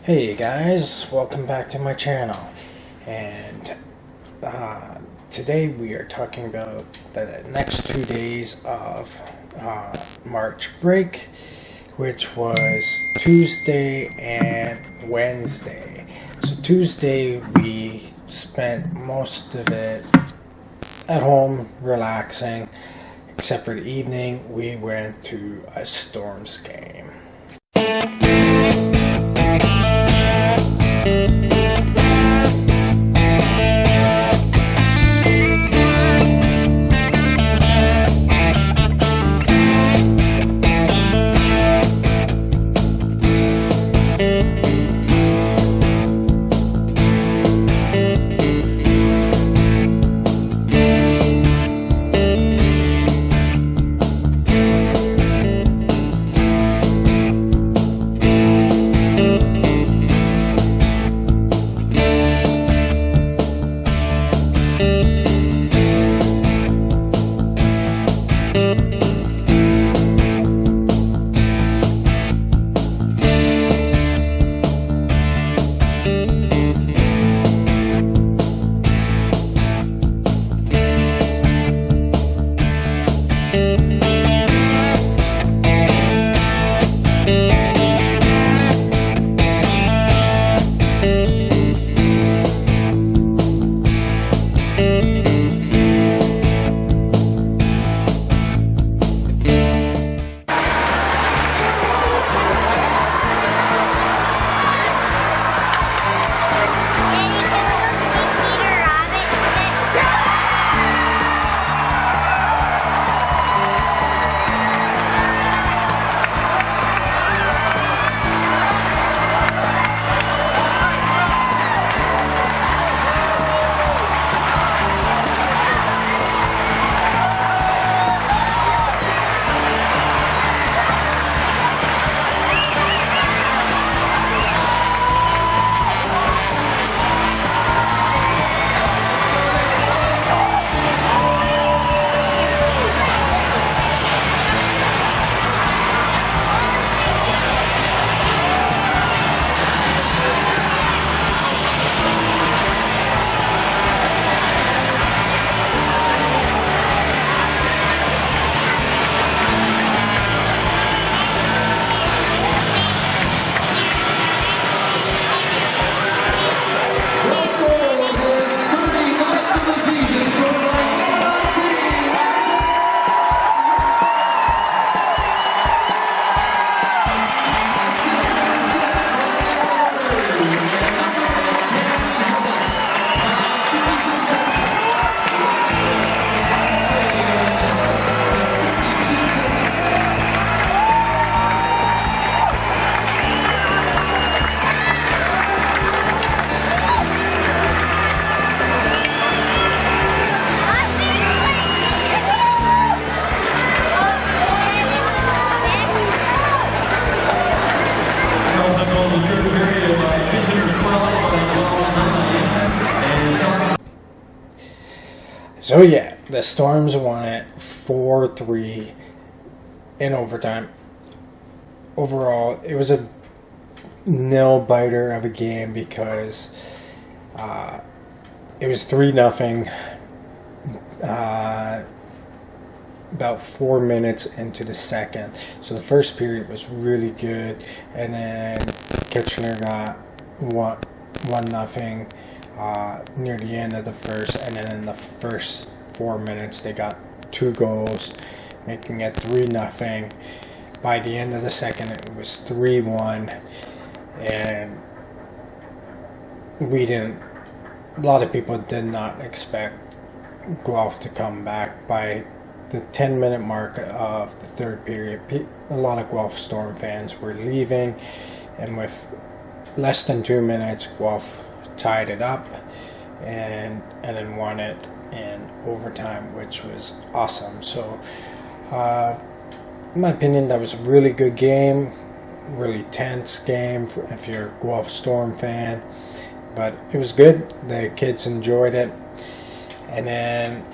Hey guys, welcome back to my channel, and today we are talking about the next 2 days of March break, which was Tuesday and Wednesday. So Tuesday we spent most of it at home relaxing, except for the evening we went to a Storms game. So yeah, the Storms won it 4-3 in overtime. Overall, it was a nail-biter of a game because it was 3-0 about 4 minutes into the second. So the first period was really good, and then Kitchener got 1-0 near the end of the first, and then in the first 4 minutes they got 2 goals, making it 3-0. By the end of the second it was 3-1, and a lot of people did not expect Guelph to come back. By the 10-minute mark of the third period, a lot of Guelph Storm fans were leaving, and with less than 2 minutes Guelph tied it up and then won it in overtime, which was awesome. So in my opinion, that was a really good game, really tense game if you're a Guelph Storm fan, but it was good. The kids enjoyed it. And then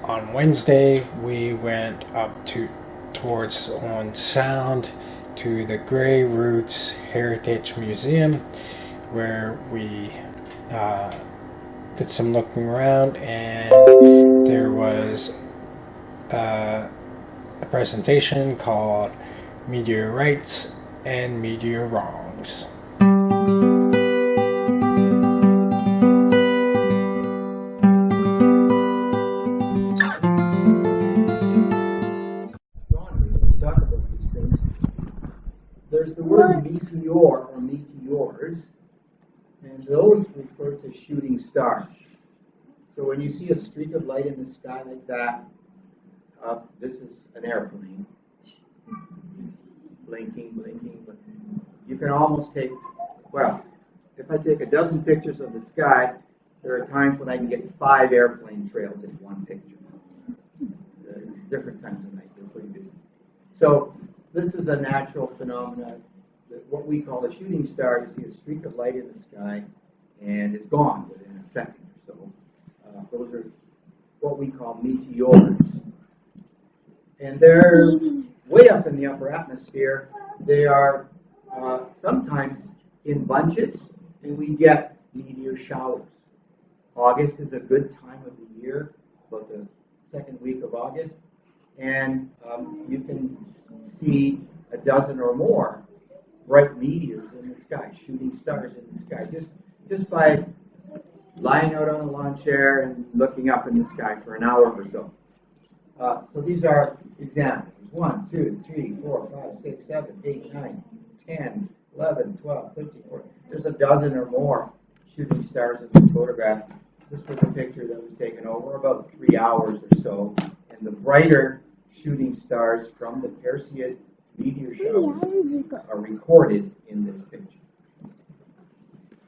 on Wednesday we went up towards Owen Sound to the Grey Roots Heritage Museum, where we did some looking around, and there was a presentation called Meteor Rights and Meteor Wrongs. There's the word meteor or meteors, and those refer to shooting stars. So when you see a streak of light in the sky like that, this is an airplane. Blinking, blinking, blinking. You can almost take, well, if I take a dozen pictures of the sky, there are times when I can get 5 airplane trails in one picture. Different times of night, they're pretty busy. So this is a natural phenomenon, what we call a shooting star. You see a streak of light in the sky, and it's gone within a second or so. Those are what we call meteors. And they're way up in the upper atmosphere. They are sometimes in bunches, and we get meteor showers. August is a good time of the year, about the second week of August. And you can see a dozen or more bright meteors in the sky, shooting stars in the sky, just by lying out on a lawn chair and looking up in the sky for an hour or so. So these are examples. 1, 2, 3, 4, 5, 6, 7, 8, 9, 10, 11, 12, 13, 14. There's a dozen or more shooting stars in this photograph. This was a picture that was taken over about 3 hours or so. And the brighter shooting stars from the Perseid meteor showers are recorded in this picture.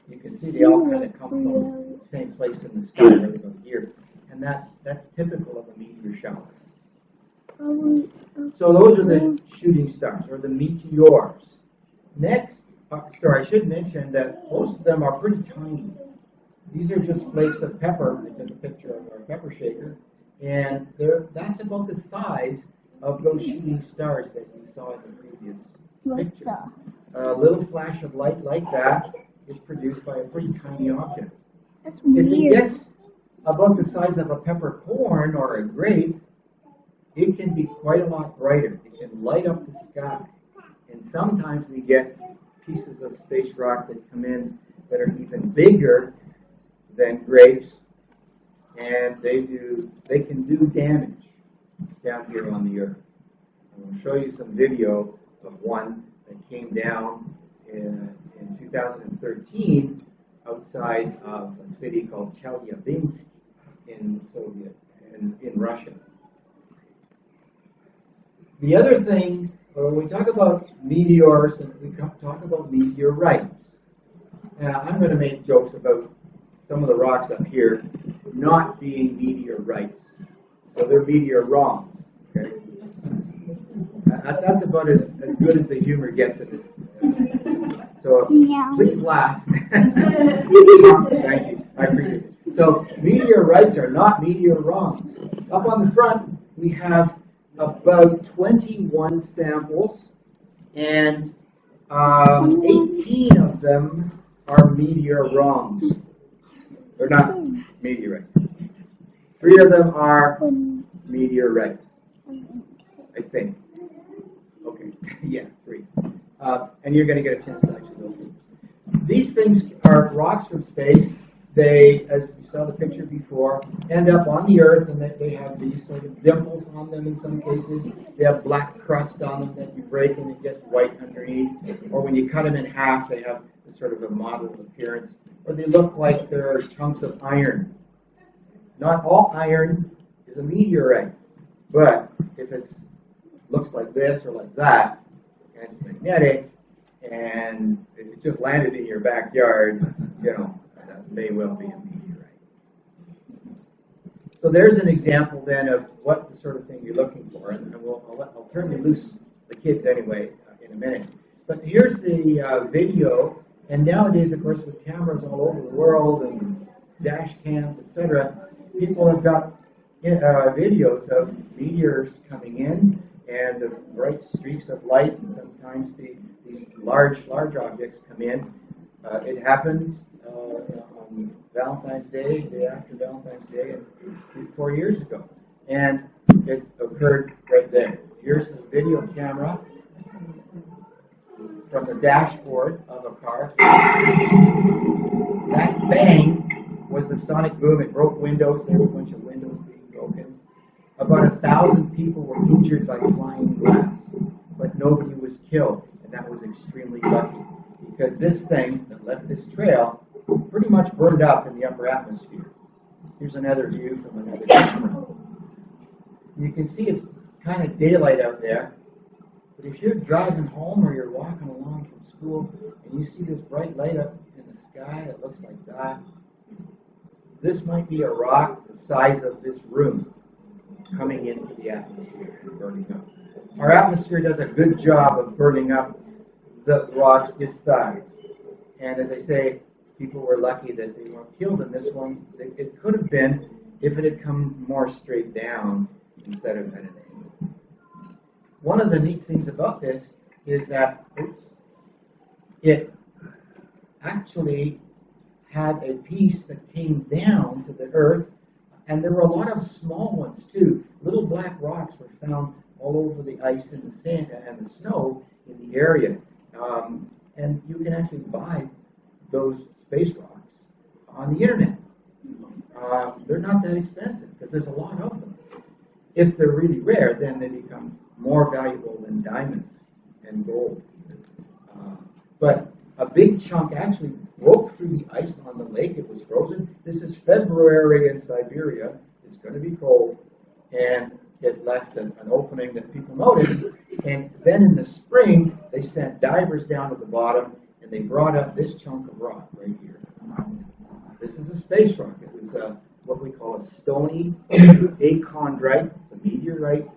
You can see they all kind of come from the same place in the sky right about here. And that's typical of a meteor shower. So those are the shooting stars, or the meteors. Next, I should mention that most of them are pretty tiny. These are just flakes of pepper. I took a picture of our pepper shaker. And that's about the size of those shooting stars that you saw in the previous picture. A little flash of light like that is produced by a pretty tiny object. That's weird. If it gets about the size of a peppercorn or a grape, it can be quite a lot brighter. It can light up the sky. And sometimes we get pieces of space rock that come in that are even bigger than grapes, and they can do damage down here on the Earth. I'll show you some video of one that came down in 2013 outside of a city called Chelyabinsk in Russia. The other thing, when we talk about meteors, and we talk about meteorites, I'm going to make jokes about some of the rocks up here not being meteorites. So they're meteor wrongs. Okay? That's about as good as the humor gets in this. So please laugh. Thank you. I appreciate it. So meteorites are not meteor wrongs. Up on the front, we have about 21 samples, and 18 of them are meteor wrongs. They're not meteorites. 3 of them are meteorites, I think. Okay, yeah, 3. And you're going to get a chance to actually go through. These things are rocks from space. They, as you saw the picture before, end up on the Earth, and they have these sort of dimples on them in some cases. They have black crust on them that you break and it gets white underneath. Or when you cut them in half, they have this sort of a mottled appearance. Or they look like they're chunks of iron. Not all iron is a meteorite, but if it looks like this or like that, and it's magnetic, and it just landed in your backyard, that may well be a meteorite. So there's an example then of what the sort of thing you're looking for, and I'll turn you loose, the kids anyway, in a minute. But here's the video, and nowadays, of course, with cameras all over the world and dash cams, etc., people have got videos of meteors coming in, and the bright streaks of light, and sometimes these large objects come in. It happens on Valentine's Day, day after Valentine's Day, 4 years ago, and it occurred right there. Here's a video camera from the dashboard of a car. That bang was the sonic boom. It broke windows. There were a bunch of windows being broken. About 1,000 people were injured by flying glass, but nobody was killed, and that was extremely lucky because this thing that left this trail pretty much burned up in the upper atmosphere. Here's another view from another camera. You can see it's kind of daylight out there, but if you're driving home or you're walking along from school and you see this bright light up in the sky that looks like that, this might be a rock the size of this room coming into the atmosphere and burning up. Our atmosphere does a good job of burning up the rocks this size. And as I say, people were lucky that they weren't killed in this one. It could have been if it had come more straight down instead of at an angle. One of the neat things about this is that it actually had a piece that came down to the earth, and there were a lot of small ones too. Little black rocks were found all over the ice and the sand and the snow in the area. And you can actually buy those space rocks on the internet. They're not that expensive because there's a lot of them. If they're really rare, then they become more valuable than diamonds and gold. But a big chunk actually broke through the ice on the lake. It was frozen. This is February in Siberia. It's going to be cold. And it left an opening that people noticed. And then in the spring, they sent divers down to the bottom, and they brought up this chunk of rock right here. This is a space rock. It was what we call a stony achondrite. It's a meteorite.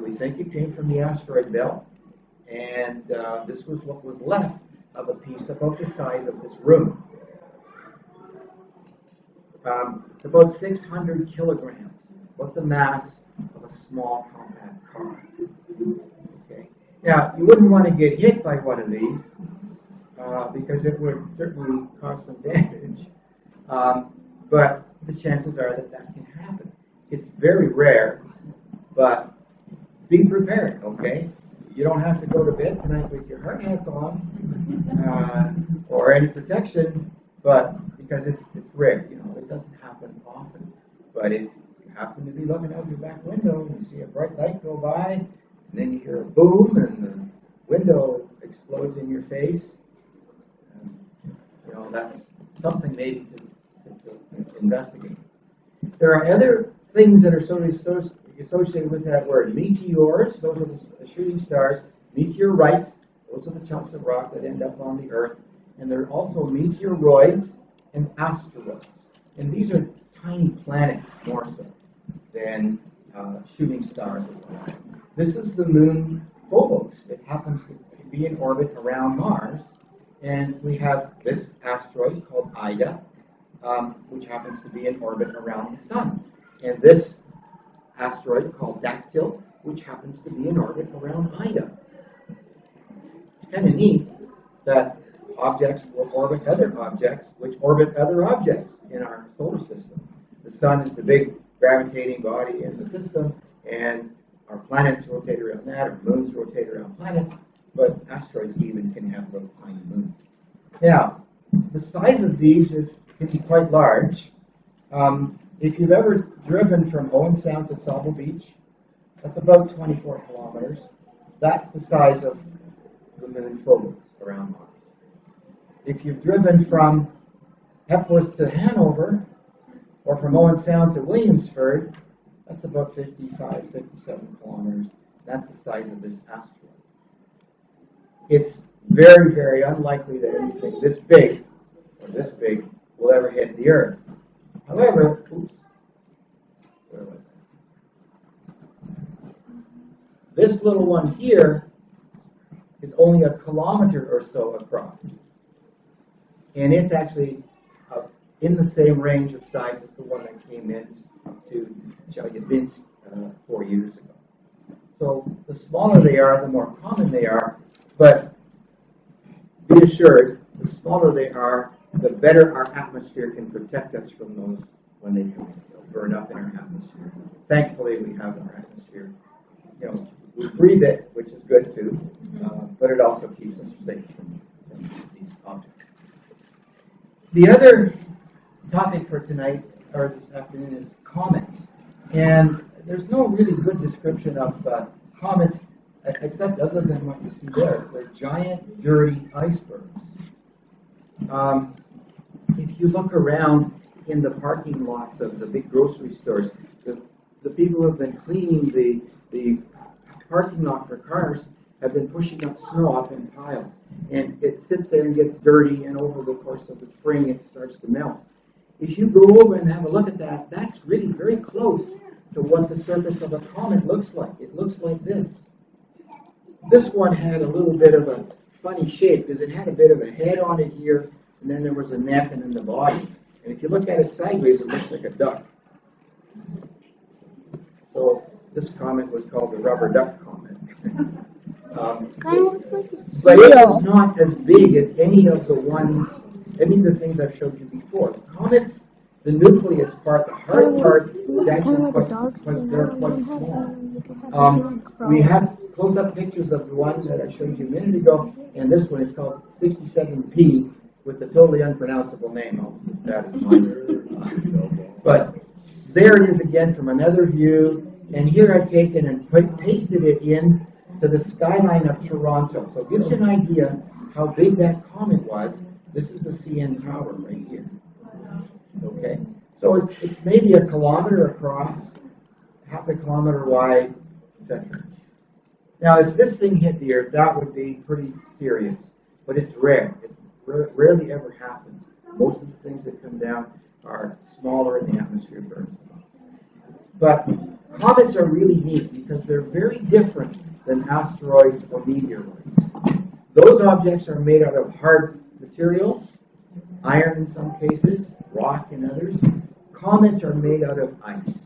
We think it came from the asteroid belt. And this was what was left of a piece about the size of this room. It's about 600 kilograms, about the mass of a small compact car. Okay. Now, you wouldn't want to get hit by one of these because it would certainly cause some damage. But the chances are that that can happen. It's very rare, but be prepared, okay? You don't have to go to bed tonight with your hard hats on or any protection, but because it's rare, it doesn't happen often. But if you happen to be looking out your back window and you see a bright light go by, and then you hear a boom and the window explodes in your face, that's something maybe to investigate. There are other things that are associated with that word. Meteors, those are the shooting stars. Meteorites, those are the chunks of rock that end up on the earth. And there are also meteoroids and asteroids. And these are tiny planets more so than shooting stars. This is the moon Phobos. It happens to be in orbit around Mars. And we have this asteroid called Ida, which happens to be in orbit around the sun. And this asteroid called Dactyl, which happens to be in orbit around Ida. It's kind of neat that objects will orbit other objects, which orbit other objects in our solar system. The sun is the big gravitating body in the system, and our planets rotate around that, our moons rotate around planets, but asteroids even can have little tiny moons. Now, the size of these can be quite large. If you've ever driven from Owen Sound to Sable Beach, that's about 24 kilometers. That's the size of the moon Phobos around Mars. If you've driven from Hepworth to Hanover, or from Owen Sound to Williamsford, that's about 55, 57 kilometers. That's the size of this asteroid. It's very, very unlikely that anything this big will ever hit the Earth. However, where was it? This little one here is only a kilometer or so across. And it's actually in the same range of size as the one that came in to Chelyabinsk 4 years ago. So the smaller they are, the more common they are. But be assured, the smaller they are, the better our atmosphere can protect us from those when they come in. They'll burn up in our atmosphere. Thankfully, we have our atmosphere. You know, we breathe it, which is good too, but it also keeps us safe from these objects. The other topic for tonight, or this afternoon, is comets. And there's no really good description of comets, except other than what you see there. They're giant, dirty icebergs. If you look around in the parking lots of the big grocery stores, the people who have been cleaning the parking lot for cars have been pushing up snow up in piles. And it sits there and gets dirty, and over the course of the spring it starts to melt. If you go over and have a look at that, that's really very close to what the surface of a comet looks like. It looks like this. This one had a little bit of a funny shape because it had a bit of a head on it here, and then there was a neck and then the body. And if you look at it sideways, it looks like a duck. So this comet was called the rubber duck comet. But it was not as big as any of the things I've showed you before. Comets, the nucleus part, the hard part, is actually quite small. We have close-up pictures of the one that I showed you a minute ago, and this one is called 67P with a totally unpronounceable name. Almost as bad as mine. But there it is again from another view, and here I've taken and pasted it in to the skyline of Toronto. So it gives you an idea how big that comet was. This is the CN Tower right here. Okay, so it's maybe 1 kilometer across, half a kilometer wide, etc. Now, if this thing hit the Earth, that would be pretty serious, but it's rare. It rarely ever happens. Most of the things that come down are smaller and the atmosphere burns them. But comets are really neat because they're very different than asteroids or meteoroids. Those objects are made out of hard materials, iron in some cases, rock in others. Comets are made out of ice.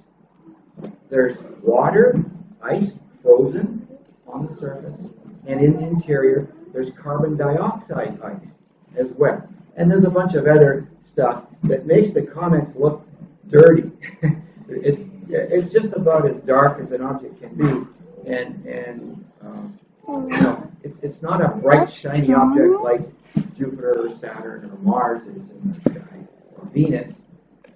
There's water, ice, frozen on the surface, and in the interior there's carbon dioxide ice as well. And there's a bunch of other stuff that makes the comets look dirty. It's just about as dark as an object can be, and it's not a bright, shiny object like Jupiter or Saturn or Mars is in the sky, or Venus.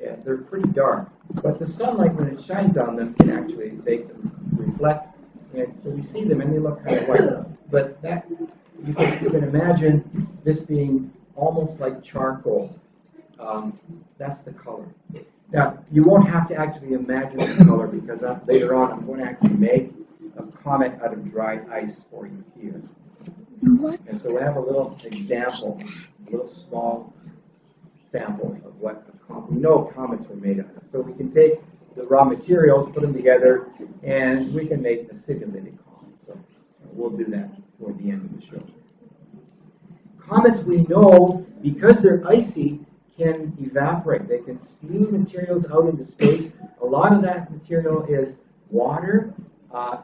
Yeah, they're pretty dark. But the sunlight, when it shines on them, can actually make them reflect, and so we see them and they look kind of white. But that you can imagine this being almost like charcoal. That's the color. Now, you won't have to actually imagine the color because later on I'm going to actually make a comet out of dried ice for you here. And so we have a little example, a little small sample of what we know comets were made out of. So we can take the raw materials, put them together, and we can make a simulated comet. So we'll do that toward the end of the show. Comets, we know, because they're icy, can evaporate. They can spew materials out into space. A lot of that material is water,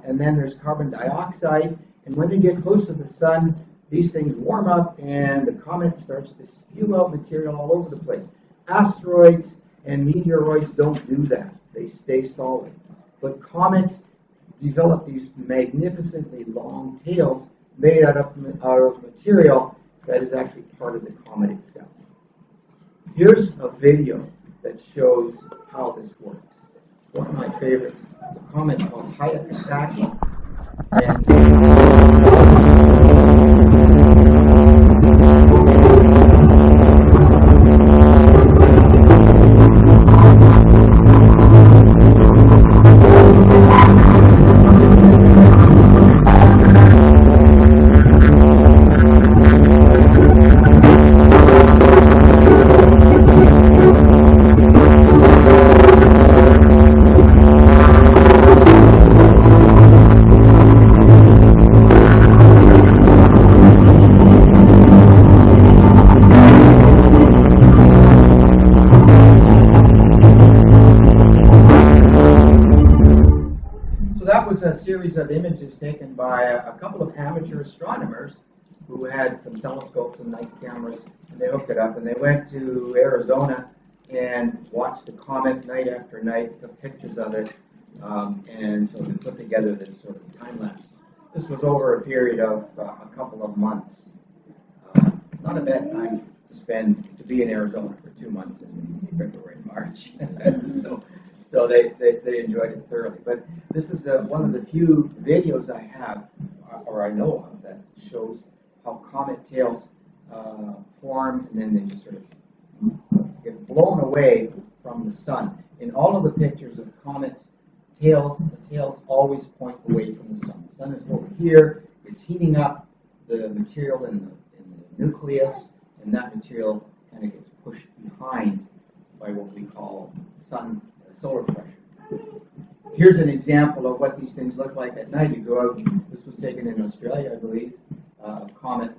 and then there's carbon dioxide. And when they get close to the sun, these things warm up, and the comet starts to spew out material all over the place. Asteroids and meteoroids don't do that. They stay solid. But comets develop these magnificently long tails made out of material that is actually part of the comet itself. Here's a video that shows how this works. It's one of my favorites. It's a comet called Hayakasashi. by a couple of amateur astronomers who had some telescopes and nice cameras, and they hooked it up, and they went to Arizona and watched the comet night after night, took pictures of it, and so they put together this sort of time lapse. This was over a period of a couple of months. Not a bad time to be in Arizona for 2 months in February and March. so they enjoyed it thoroughly. But this is one of the few videos I have, or I know of, that shows how comet tails form, and then they just sort of get blown away from the sun. In all of the pictures of comets' tails, the tails always point away from the sun. The sun is over here, it's heating up the material in the nucleus, and that material kind of gets pushed behind by what we call solar pressure. Here's an example of what these things look like at night. You go out, this was taken in Australia, I believe, Comet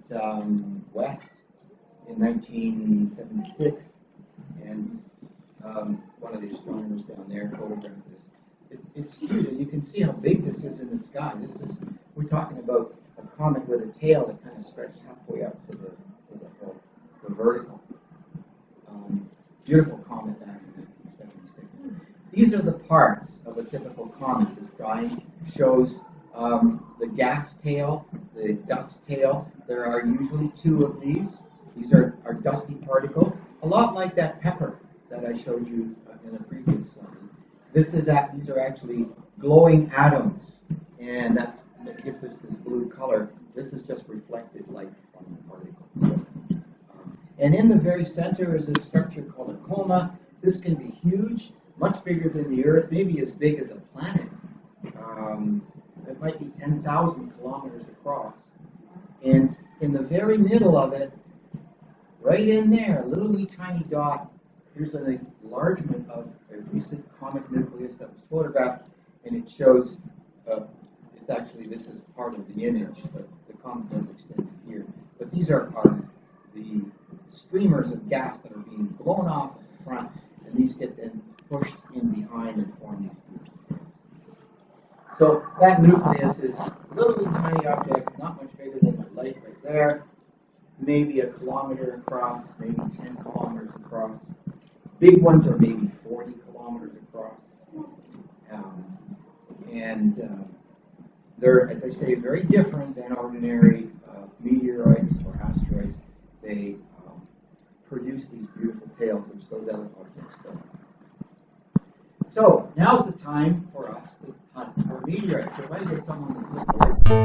West in 1976, and one of the astronomers down there photographed this. It's huge. You can see how big this is in the sky. We're talking about a comet with a tail that kind of stretches halfway up to the vertical. Beautiful comet back in 1976. These are the parts of a typical comet. This drawing shows the gas tail, the dust tail. There are usually 2 of these. These are dusty particles, a lot like that pepper that I showed you in a previous slide. These are actually glowing atoms, and that gives us this blue color. This is just reflected light from the particle. And in the very center is a structure called a coma. This can be huge, much bigger than the Earth, maybe as big as a planet. It might be 10,000 kilometers across. And in the very middle of it, right in there, a little wee tiny dot, here's an enlargement of a recent comet nucleus that was photographed, and it shows, this is part of the image, but the comet does extend to here. But these are the streamers of gas that are being blown off at the front, and these get then pushed in behind and form these nucleus. So that nucleus is a little tiny object, not much bigger than my light right there, maybe 1 kilometer across, maybe 10 kilometers across. Big ones are maybe 40 kilometers across. They're, as I say, very different than ordinary meteoroids or asteroids. They produce these beautiful tails, which those other objects don't. So now's the time for us to hunt for meteorites. So if I get someone to look for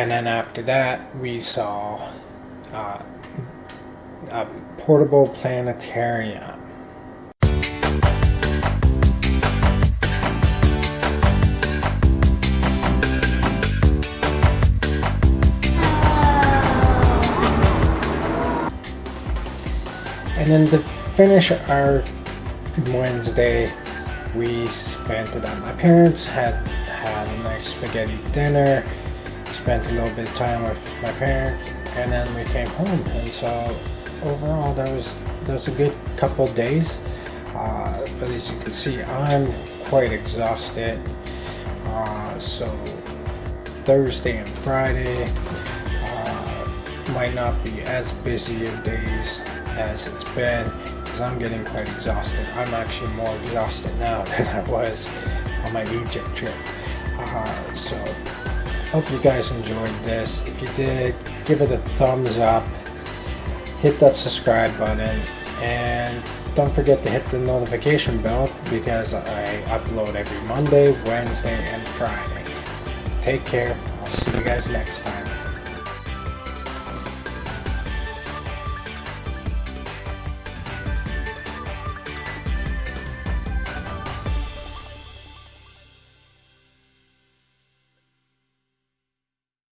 And then after that, we saw a portable planetarium. And then to finish our Wednesday, we spent it at my parents', had a nice spaghetti dinner, spent a little bit of time with my parents, and then we came home. And so overall, there was a good couple days. But as you can see, I'm quite exhausted. So Thursday and Friday might not be as busy of days as it's been, because I'm getting quite exhausted. I'm actually more exhausted now than I was on my Egypt trip. So Hope you guys enjoyed this. If you did, give it a thumbs up, hit that subscribe button, and don't forget to hit the notification bell because I upload every Monday, Wednesday, and Friday. Take care. I'll see you guys next time.